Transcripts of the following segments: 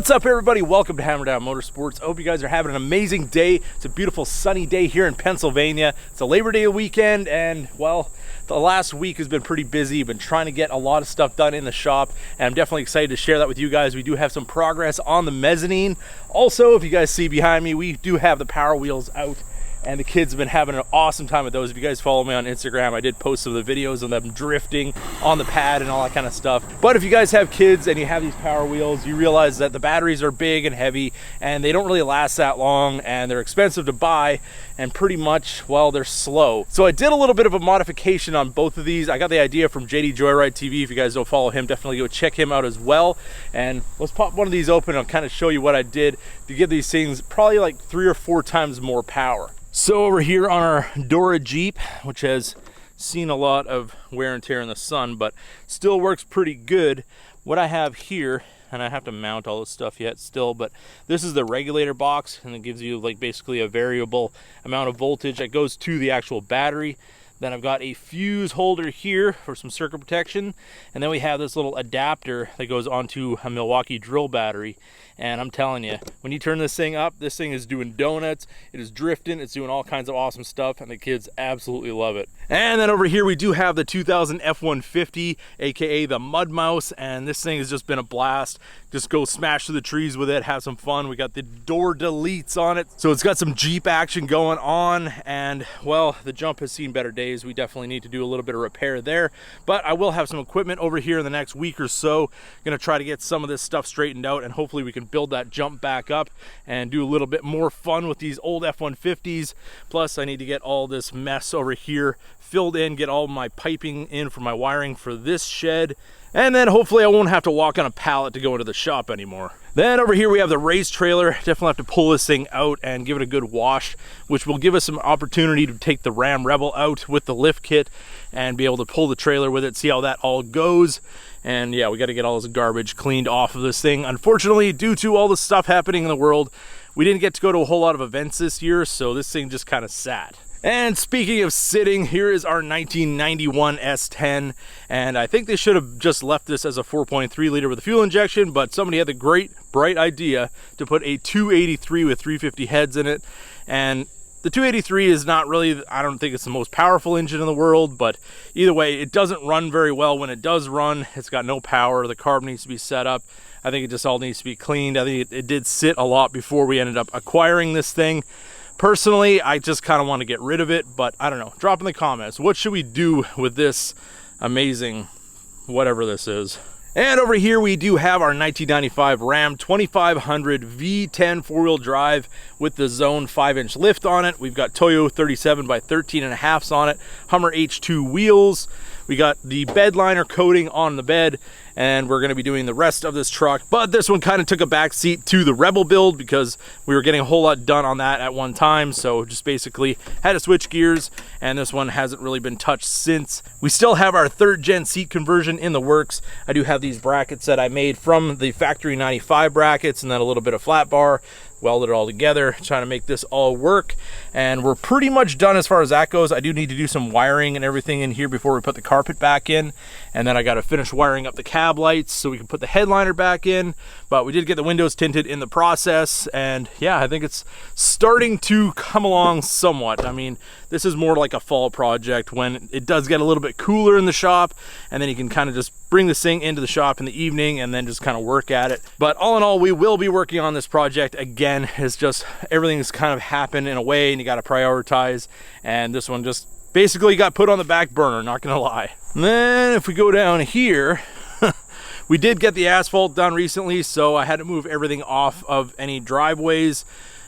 What's up, everybody? Welcome to Hammerdown Motorsports. I hope you guys are having an amazing day. It's a beautiful sunny day here in Pennsylvania. It's a Labor Day weekend, and well, the last week has been pretty busy. Been trying to get a lot of stuff done in the shop, and I'm definitely excited to share that with you guys. We do have some progress on the mezzanine. Also, if you guys see behind me, we do have the power wheels out, and the kids have been having an awesome time with those. If you guys follow me on Instagram, I did post some of the videos of them drifting on the pad and all that kind of stuff. But if you guys have kids and you have these power wheels, you realize that the batteries are big and heavy and they don't really last that long, and they're expensive to buy, and pretty much, well, they're slow. So I did a little bit of a modification on both of these. I got the idea from JD Joyride TV. If you guys don't follow him, definitely go check him out as well. And let's pop one of these open and I'll kind of show you what I did to give these things probably like 3 or 4 times more power. So over here on our Dora Jeep, which has seen a lot of wear and tear in the sun, but still works pretty good. What I have here, and I have to mount all this stuff yet still, but this is the regulator box, and it gives you like basically a variable amount of voltage that goes to the actual battery. Then I've got a fuse holder here for some circuit protection, and then we have this little adapter that goes onto a Milwaukee drill battery. And I'm telling you, when you turn this thing up, this thing is doing donuts, it is drifting, it's doing all kinds of awesome stuff, and the kids absolutely love it. And then over here we do have the 2000 F-150, aka the Mud Mouse, and this thing has just been a blast. Just go smash through the trees with it, have some fun. We got the door deletes on it, so it's got some Jeep action going on, and well, the jump has seen better days. We definitely need to do a little bit of repair there, but I will have some equipment over here in the next week or so. Gonna try to get some of this stuff straightened out, and hopefully we can build that jump back up and do a little bit more fun with these old F-150s. Plus I need to get all this mess over here filled in, get all my piping in for my wiring for this shed, and then hopefully I won't have to walk on a pallet to go into the shop anymore. Then over here we have the race trailer. Definitely have to pull this thing out and give it a good wash, which will give us some opportunity to take the Ram Rebel out with the lift kit and be able to pull the trailer with it, see how that all goes. And yeah, we got to get all this garbage cleaned off of this thing. Unfortunately, due to all the stuff happening in the world, we didn't get to go to a whole lot of events this year, so this thing just kind of sat. And speaking of sitting, here is our 1991 S10, and I think they should have just left this as a 4.3 liter with a fuel injection, but somebody had the great, bright idea to put a 283 with 350 heads in it. And the 283 is not really, I don't think it's the most powerful engine in the world, but either way, it doesn't run very well when it does run. It's got no power. The carb needs to be set up. I think it just all needs to be cleaned. I think it did sit a lot before we ended up acquiring this thing. Personally, I just kind of want to get rid of it, but I don't know. Drop in the comments. What should we do with this amazing whatever this is? And over here we do have our 1995 Ram 2500 V10 four-wheel drive with the Zone 5-inch lift on it. We've got Toyo 37 by 13.5s on it, Hummer H2 wheels. We got the bed liner coating on the bed, and we're going to be doing the rest of this truck. But this one kind of took a back seat to the Rebel build because we were getting a whole lot done on that at one time. So just basically had to switch gears, and this one hasn't really been touched since. We still have our 3rd gen seat conversion in the works. I do have these brackets that I made from the factory 95 brackets, and then a little bit of flat bar. Welded it all together, trying to make this all work, and we're pretty much done as far as that goes. I do need to do some wiring and everything in here before we put the carpet back in, and then I got to finish wiring up the cab lights so we can put the headliner back in. But we did get the windows tinted in the process, and yeah, I think it's starting to come along somewhat. I mean, this is more like a fall project when it does get a little bit cooler in the shop, and then you can kind of just bring this thing into the shop in the evening and then just kind of work at it. But all in all, we will be working on this project again. It's just everything's kind of happened in a way, and you got to prioritize, and this one just basically got put on the back burner, not gonna lie. And then if we go down here, we did get the asphalt done recently, so I had to move everything off of any driveways,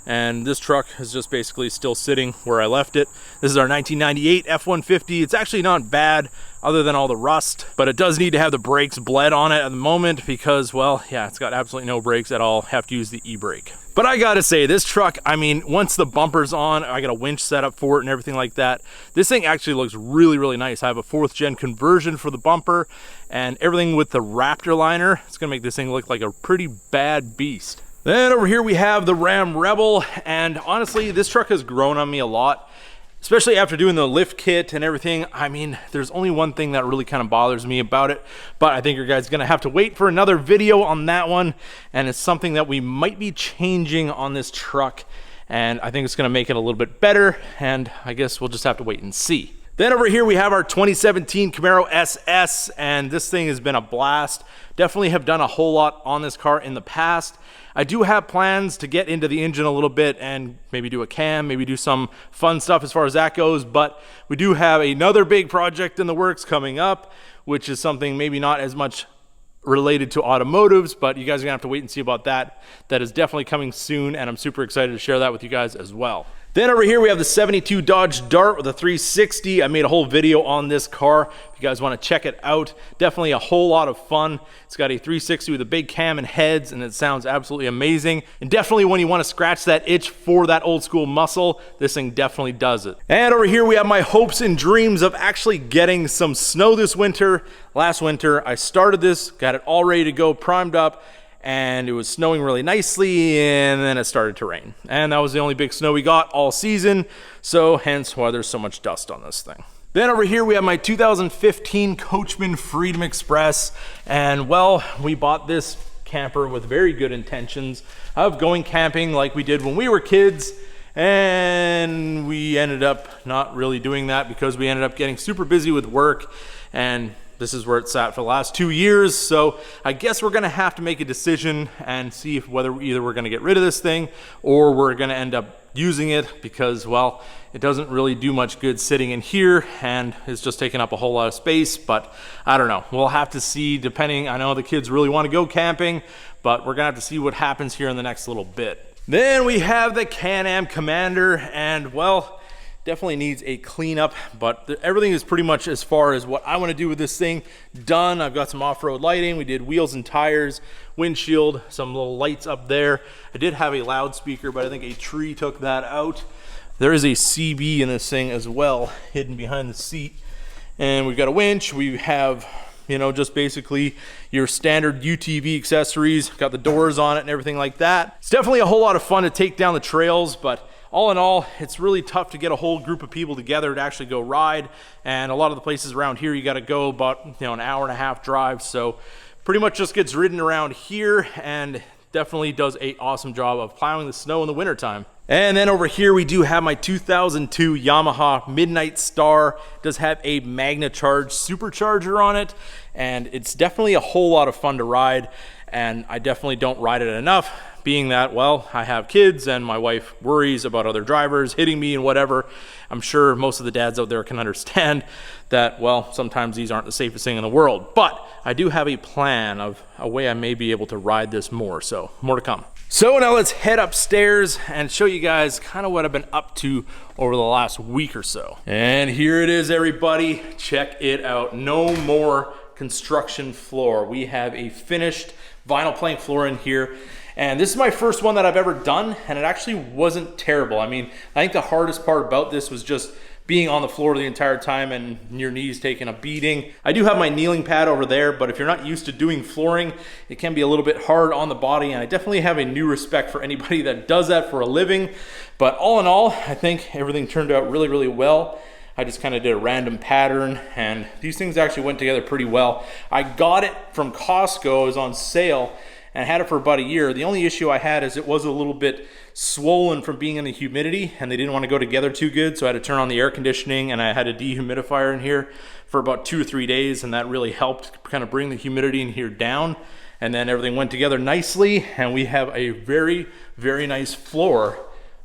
and this truck is just basically still sitting where I left it. This is our 1998 F-150. It's actually not bad other than all the rust, but it does need to have the brakes bled on it at the moment because, well, yeah, it's got absolutely no brakes at all. Have to use the e-brake. But I gotta say, this truck, I mean, once the bumper's on, I got a winch set up for it and everything like that. This thing actually looks really, really nice. I have a 4th gen conversion for the bumper and everything with the Raptor liner. It's gonna make this thing look like a pretty bad beast. Then over here we have the Ram Rebel, and honestly, this truck has grown on me a lot. especially after doing the lift kit and everything. I mean, there's only one thing that really kind of bothers me about it, but I think you guys are gonna have to wait for another video on that one, and it's something that we might be changing on this truck, and I think it's gonna make it a little bit better, and I guess we'll just have to wait and see. Then over here we have our 2017 Camaro SS, and this thing has been a blast. Definitely have done a whole lot on this car in the past. I do have plans to get into the engine a little bit and maybe do a cam, maybe do some fun stuff as far as that goes, but we do have another big project in the works coming up, which is something maybe not as much related to automotives, but you guys are gonna have to wait and see about that. That is definitely coming soon, and I'm super excited to share that with you guys as well. Then over here we have the 72 Dodge Dart with a 360. I made a whole video on this car. If you guys want to check it out, definitely a whole lot of fun. It's got a 360 with a big cam and heads, and it sounds absolutely amazing. And definitely when you want to scratch that itch for that old school muscle, this thing definitely does it. And over here we have my hopes and dreams of actually getting some snow this winter. Last winter I started this, got it all ready to go, primed up, and it was snowing really nicely, and then it started to rain. And that was the only big snow we got all season, so hence why there's so much dust on this thing. Then over here we have my 2015 Coachman Freedom Express, and well, we bought this camper with very good intentions of going camping like we did when we were kids, and we ended up not really doing that because we ended up getting super busy with work, and this is where it's at for the last 2 years. So I guess we're gonna have to make a decision and see if whether either we're gonna get rid of this thing or we're gonna end up using it, because, well, it doesn't really do much good sitting in here and it's just taking up a whole lot of space. But I don't know, we'll have to see, depending. I know the kids really want to go camping, but we're gonna have to see what happens here in the next little bit. Then we have the Can-Am Commander, and well, definitely needs a cleanup, but everything is pretty much as far as what I want to do with this thing done. I've got some off-road lighting. We did wheels and tires, windshield, some little lights up there. I did have a loudspeaker, but I think a tree took that out. There is a CB in this thing as well, hidden behind the seat. And we've got a winch. We have, you know, just basically your standard UTV accessories, got the doors on it and everything like that. It's definitely a whole lot of fun to take down the trails, but all in all, it's really tough to get a whole group of people together to actually go ride. And a lot of the places around here, you got to go about, you know, an hour and a half drive. So pretty much just gets ridden around here, and definitely does an awesome job of plowing the snow in the wintertime. And then over here we do have my 2002 Yamaha Midnight Star. It does have a MagnaCharge supercharger on it, and it's definitely a whole lot of fun to ride, and I definitely don't ride it enough, being that, well, I have kids and my wife worries about other drivers hitting me and whatever. I'm sure most of the dads out there can understand that, well, sometimes these aren't the safest thing in the world, but I do have a plan of a way I may be able to ride this more, so more to come. So now let's head upstairs and show you guys kind of what I've been up to over the last week or so. And here it is, everybody. Check it out. No more construction floor. We have a finished vinyl plank floor in here. And this is my first one that I've ever done, and it actually wasn't terrible. I mean, I think the hardest part about this was just being on the floor the entire time and your knees taking a beating. I do have my kneeling pad over there, but if you're not used to doing flooring, it can be a little bit hard on the body, and I definitely have a new respect for anybody that does that for a living. But all in all, I think everything turned out really, really well. I just kind of did a random pattern, and these things actually went together pretty well. I got it from Costco. It was on sale, and I had it for about a year. The only issue I had is it was a little bit swollen from being in the humidity, and they didn't want to go together too good, so I had to turn on the air conditioning, and I had a dehumidifier in here for about 2 or 3 days, and that really helped kind of bring the humidity in here down. And then everything went together nicely, and we have a very, very nice floor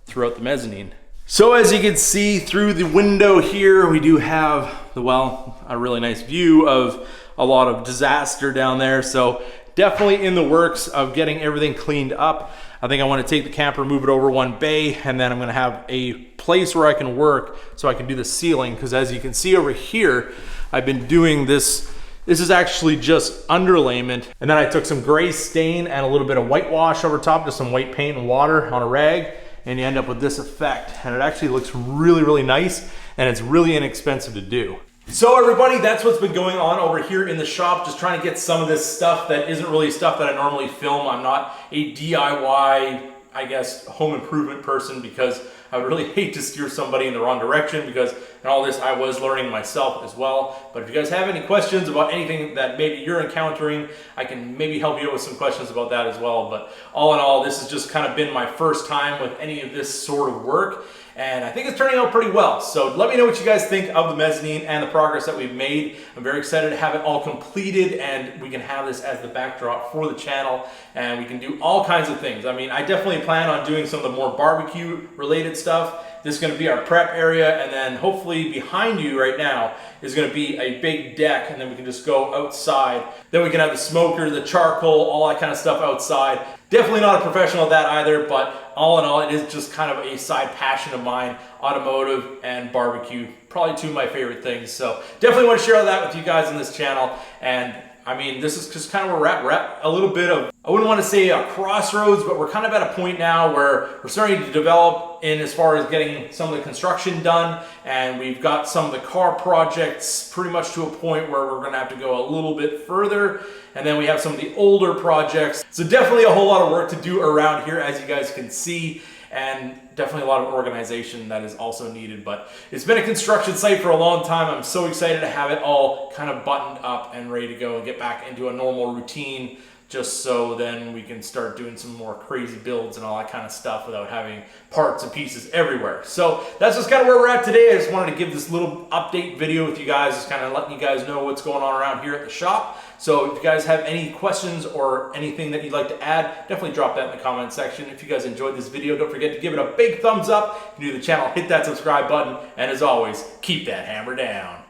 throughout the mezzanine. So as you can see through the window here, we do have a really nice view of a lot of disaster down there. So definitely in the works of getting everything cleaned up. I think I want to take the camper, move it over one bay, and then I'm going to have a place where I can work so I can do the ceiling, because as you can see over here, I've been doing this. This is actually just underlayment, and then I took some gray stain and a little bit of whitewash over top, just some white paint and water on a rag, and you end up with this effect. And it actually looks really, really nice, and it's really inexpensive to do. So everybody, that's what's been going on over here in the shop, just trying to get some of this stuff that isn't really stuff that I normally film. I'm not a DIY I guess, home improvement person, because I would really hate to steer somebody in the wrong direction, because in all this I was learning myself as well. But if you guys have any questions about anything that maybe you're encountering, I can maybe help you out with some questions about that as well. But all in all, this has just kind of been my first time with any of this sort of work, and I think it's turning out pretty well. So let me know what you guys think of the mezzanine and the progress that we've made. I'm very excited to have it all completed, and we can have this as the backdrop for the channel, and we can do all kinds of things. I mean, I definitely plan on doing some of the more barbecue related stuff. This is going to be our prep area, and then hopefully behind you right now is going to be a big deck, and then we can just go outside. Then we can have the smoker, the charcoal, all that kind of stuff outside. Definitely not a professional at that either, but all in all, it is just kind of a side passion of mine, automotive and barbecue. Probably two of my favorite things. So definitely want to share all that with you guys on this channel. And I mean, this is just kind of where we're at. We're at a little bit of, I wouldn't want to say a crossroads, but we're kind of at a point now where we're starting to develop in as far as getting some of the construction done, and we've got some of the car projects pretty much to a point where we're going to have to go a little bit further, and then we have some of the older projects. So definitely a whole lot of work to do around here, as you guys can see, and definitely a lot of organization that is also needed. But it's been a construction site for a long time. I'm so excited to have it all kind of buttoned up and ready to go and get back into a normal routine, just so then we can start doing some more crazy builds and all that kind of stuff without having parts and pieces everywhere. So that's just kind of where we're at today. I just wanted to give this little update video with you guys, just kind of letting you guys know what's going on around here at the shop. So if you guys have any questions or anything that you'd like to add, definitely drop that in the comment section. If you guys enjoyed this video, don't forget to give it a big thumbs up. If you're new to the channel, hit that subscribe button. And as always, keep that hammer down.